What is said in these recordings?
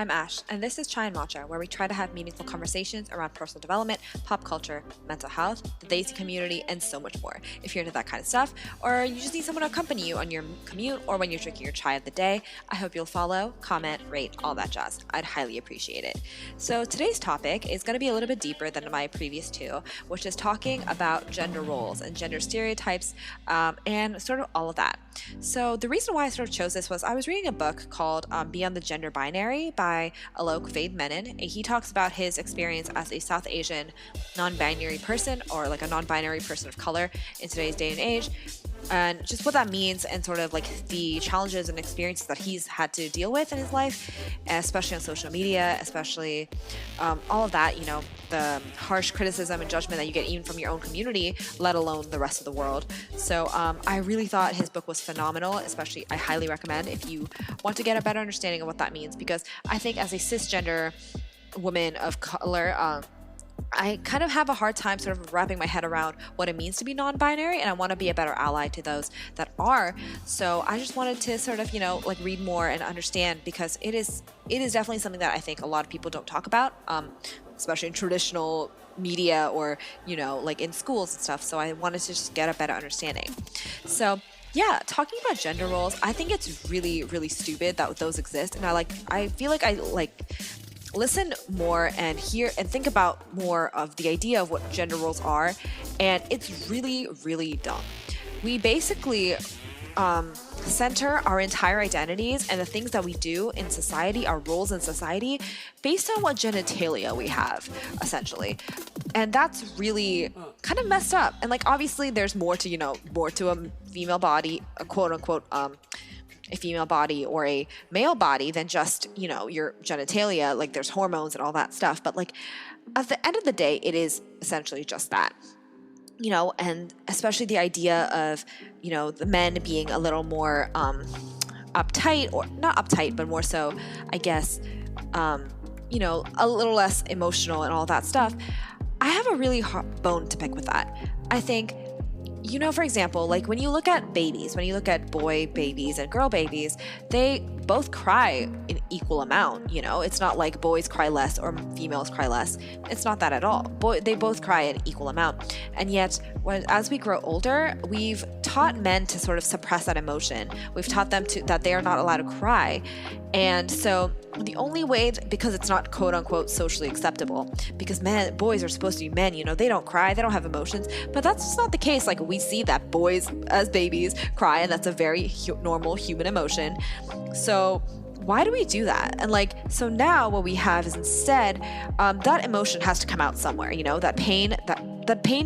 I'm Ash, and this is Chai and Matcha, where we try to have meaningful conversations around personal development, pop culture, mental health, the Daisy community, and so much more. If you're into that kind of stuff, or you just need someone to accompany you on your commute or when you're drinking your chai of the day, I hope you'll follow, comment, rate, all that jazz. I'd highly appreciate it. So today's topic is going to be a little bit deeper than my previous two, which is talking about gender roles and gender stereotypes and sort of all of that. So the reason why I sort of chose this was I was reading a book called Beyond the Gender Binary by Alok Vaid-Menon. He talks about his experience as a South Asian non-binary person, or like a non-binary person of color in today's day and age, and just what that means and sort of like the challenges and experiences that he's had to deal with in his life, especially on social media, especially all of that, you know, the harsh criticism and judgment that you get even from your own community, let alone the rest of the world. So I really thought his book was phenomenal, especially I highly recommend if you want to get a better understanding of what that means, because I think as a cisgender woman of color, I kind of have a hard time sort of wrapping my head around what it means to be non-binary, and I want to be a better ally to those that are. So I just wanted to sort of, you know, like read more and understand, because it is definitely something that I think a lot of people don't talk about, especially in traditional media or, you know, like in schools and stuff. So I wanted to just get a better understanding. So yeah, talking about gender roles, I think it's really, really stupid that those exist, and I feel like I listen more and hear and think about more of the idea of what gender roles are, and it's really, really dumb. We basically center our entire identities and the things that we do in society, our roles in society, based on what genitalia we have, essentially. And that's really kind of messed up. And like, obviously there's more to a female body, a quote unquote, a female body or a male body than just, you know, your genitalia. Like there's hormones and all that stuff. But like at the end of the day, it is essentially just that, you know, and especially the idea of, you know, the men being a little more uptight, or not uptight, but more so, I guess, you know, a little less emotional and all that stuff. I have a really hard bone to pick with that. I think, you know, for example, like when you look at babies, when you look at boy babies and girl babies, they both cry in equal amount. You know, it's not like boys cry less or females cry less. It's not that at all. They both cry in equal amount. And yet, as we grow older, we've taught men to sort of suppress that emotion. We've taught them that they are not allowed to cry. And so the only way, because it's not quote unquote socially acceptable, because boys are supposed to be men, you know, they don't cry, they don't have emotions, but that's just not the case. Like we see that boys as babies cry, and that's a very normal human emotion. So why do we do that? And like, so now what we have is instead, that emotion has to come out somewhere, you know, that pain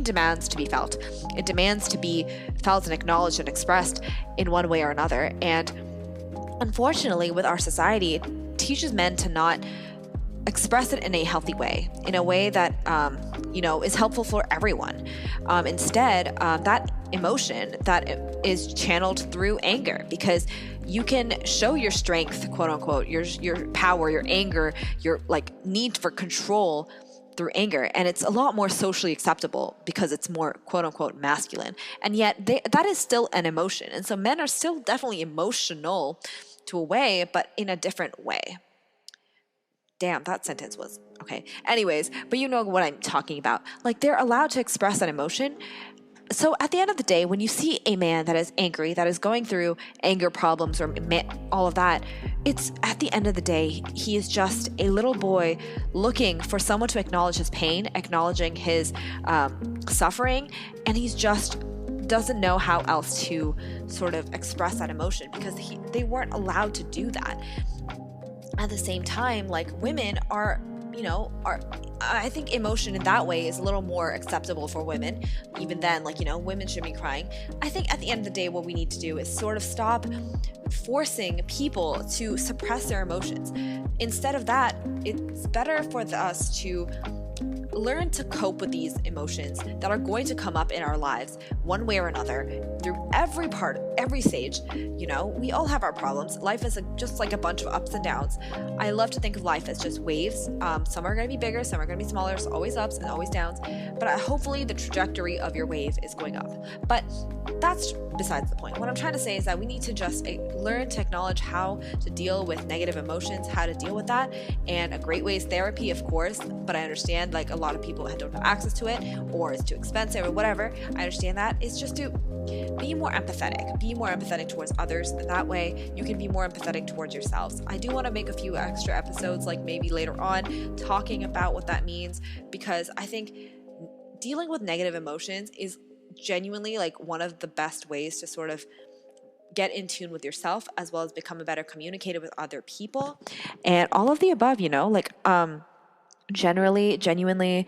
demands to be felt. It demands to be felt and acknowledged and expressed in one way or another. And unfortunately, with our society, it teaches men to not express it in a healthy way, in a way that, you know, is helpful for everyone. Instead, that emotion that is channeled through anger, because you can show your strength, quote unquote, your power, your anger, your like need for control through anger, and it's a lot more socially acceptable because it's more quote unquote masculine. And yet that is still an emotion, and so men are still definitely emotional to a way, but in a different way. Damn, that sentence was okay. Anyways, but you know what I'm talking about. Like, they're allowed to express that emotion. So at the end of the day, when you see a man that is angry, that is going through anger problems or all of that, it's at the end of the day, he is just a little boy looking for someone to acknowledge his pain, acknowledging his suffering, and he's just doesn't know how else to sort of express that emotion, because they weren't allowed to do that. At the same time, like, women are, you know, I think emotion in that way is a little more acceptable for women. Even then, like, you know, women should be crying. I think at the end of the day, what we need to do is sort of stop forcing people to suppress their emotions. Instead of that, it's better for us to learn to cope with these emotions that are going to come up in our lives one way or another through every every stage. We all have our problems. Life is just like a bunch of ups and downs. I love to think of life as just waves. Some are going to be bigger, some are going to be smaller, so always ups and always downs, but hopefully the trajectory of your wave is going up. But that's besides the point. What I'm trying to say is that we need to just learn to acknowledge how to deal with negative emotions, how to deal with that, and a great way is therapy, of course, but I understand like a lot of people don't have access to it, or it's too expensive or whatever. I understand that. It's just to be more empathetic towards others, and that way you can be more empathetic towards yourselves. I do want to make a few extra episodes, like maybe later on, talking about what that means, because I think dealing with negative emotions is genuinely like one of the best ways to sort of get in tune with yourself, as well as become a better communicator with other people, and all of the above, genuinely,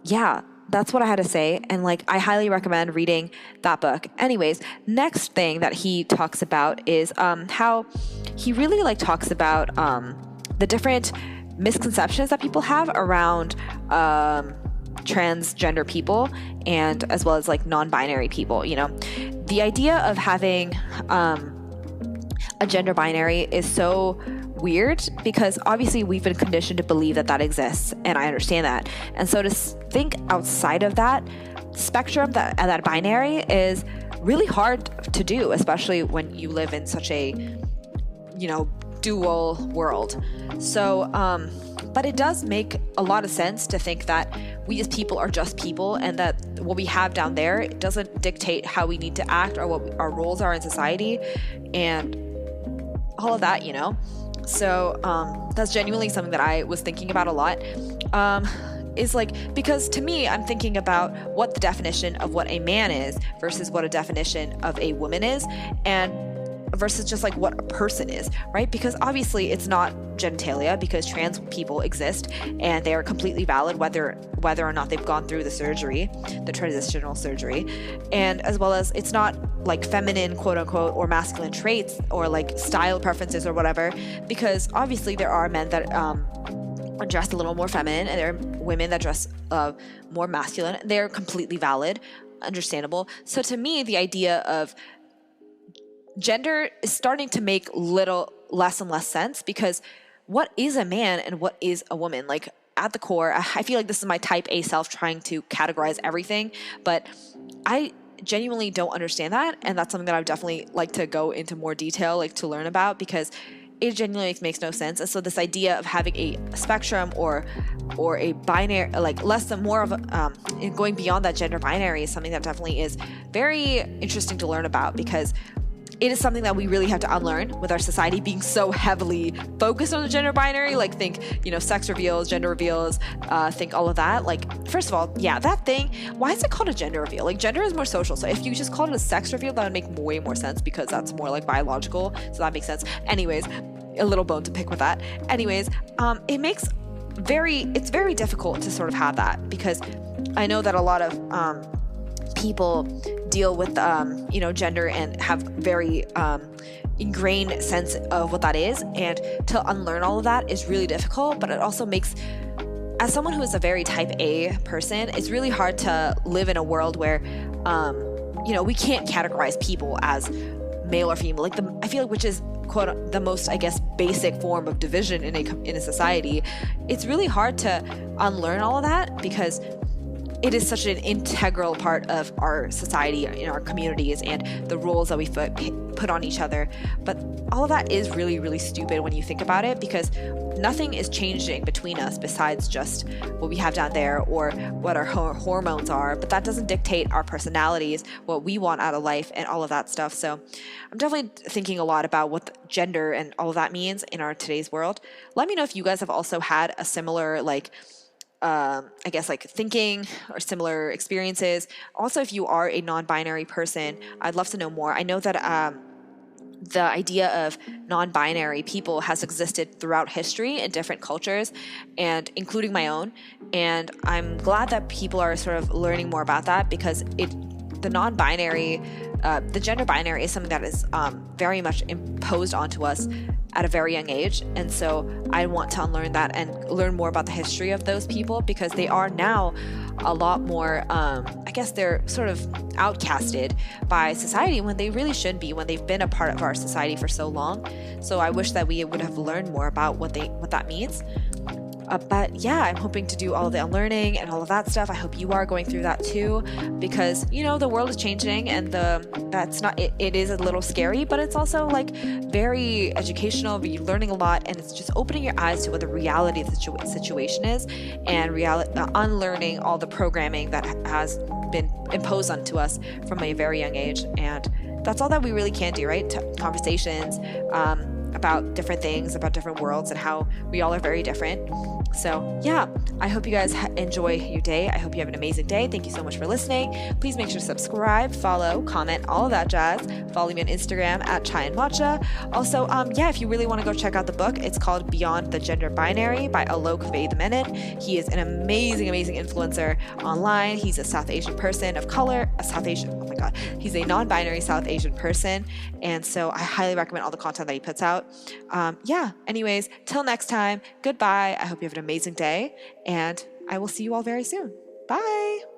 yeah, that's what I had to say. And like, I highly recommend reading that book. Anyways, next thing that he talks about is how he really like talks about the different misconceptions that people have around transgender people, and as well as like non-binary people. The idea of having a gender binary is so weird, because obviously we've been conditioned to believe that exists, and I understand that. And so to think outside of that spectrum, that binary, is really hard to do, especially when you live in such a dual world. So but it does make a lot of sense to think that we as people are just people, and that what we have down there doesn't dictate how we need to act or what our roles are in society, and all of that. So that's genuinely something that I was thinking about a lot. Is like, because to me, I'm thinking about what the definition of what a man is versus what a definition of a woman is, and versus just like what a person is, right? Because obviously it's not genitalia, because trans people exist and they are completely valid whether or not they've gone through the surgery, the transitional surgery, and as well as it's not like feminine, quote unquote, or masculine traits or like style preferences or whatever, because obviously there are men that are dressed a little more feminine, and there are women that dress more masculine. They're completely valid, understandable. So to me, the idea of gender is starting to make less and less sense, because what is a man and what is a woman? Like, at the core, I feel like this is my type A self trying to categorize everything, but I genuinely don't understand that, and that's something that I would definitely like to go into more detail, like to learn about, because it genuinely makes no sense. And so this idea of having a spectrum or a binary, like less than more of going beyond that gender binary, is something that definitely is very interesting to learn about, because it is something that we really have to unlearn with our society being so heavily focused on the gender binary. Like, think, sex reveals, gender reveals, think all of that. Like, first of all, yeah, that thing, why is it called a gender reveal? Like, gender is more social. So if you just called it a sex reveal, that would make way more sense, because that's more like biological. So that makes sense. Anyways, a little bone to pick with that. Anyways, it's very difficult to sort of have that, because I know that a lot of people deal with gender and have very ingrained sense of what that is, and to unlearn all of that is really difficult. But it also makes, as someone who is a very type A person, it's really hard to live in a world where we can't categorize people as male or female, I feel like, which is quote the most, I guess, basic form of division in a society. It's really hard to unlearn all of that, because it is such an integral part of our society, in our communities, and the roles that we put on each other. But all of that is really, really stupid when you think about it, because nothing is changing between us besides just what we have down there or what our hormones are. But that doesn't dictate our personalities, what we want out of life, and all of that stuff. So I'm definitely thinking a lot about what gender and all of that means in our today's world. Let me know if you guys have also had a similar thinking or similar experiences. Also, if you are a non-binary person, I'd love to know more. I know that the idea of non-binary people has existed throughout history in different cultures, and including my own. And I'm glad that people are sort of learning more about that, because the non-binary, the gender binary is something that is very much imposed onto us at a very young age. And so I want to unlearn that and learn more about the history of those people, because they are now a lot more, I guess they're sort of outcasted by society when they really should be, when they've been a part of our society for so long. So I wish that we would have learned more about what that means. But yeah, I'm hoping to do all of the unlearning and all of that stuff. I hope you are going through that too, because the world is changing, and it is a little scary, but it's also like very educational. You're learning a lot, and it's just opening your eyes to what the reality of the situation is, and unlearning all the programming that has been imposed onto us from a very young age. And that's all that we really can do, right? Conversations about different things, about different worlds, and how we all are very different. So yeah, I hope you guys enjoy your day. I hope you have an amazing day. Thank you so much for listening. Please make sure to subscribe, follow, comment, all of that jazz. Follow me on Instagram at Chai and Matcha. Also, if you really want to go check out the book, it's called Beyond the Gender Binary by Alok Vaid-Menon. He is an amazing, amazing influencer online. He's a South Asian person of color, he's a non-binary South Asian person. And so I highly recommend all the content that he puts out. Anyways, till next time, goodbye. I hope you have an amazing day, and I will see you all very soon. Bye.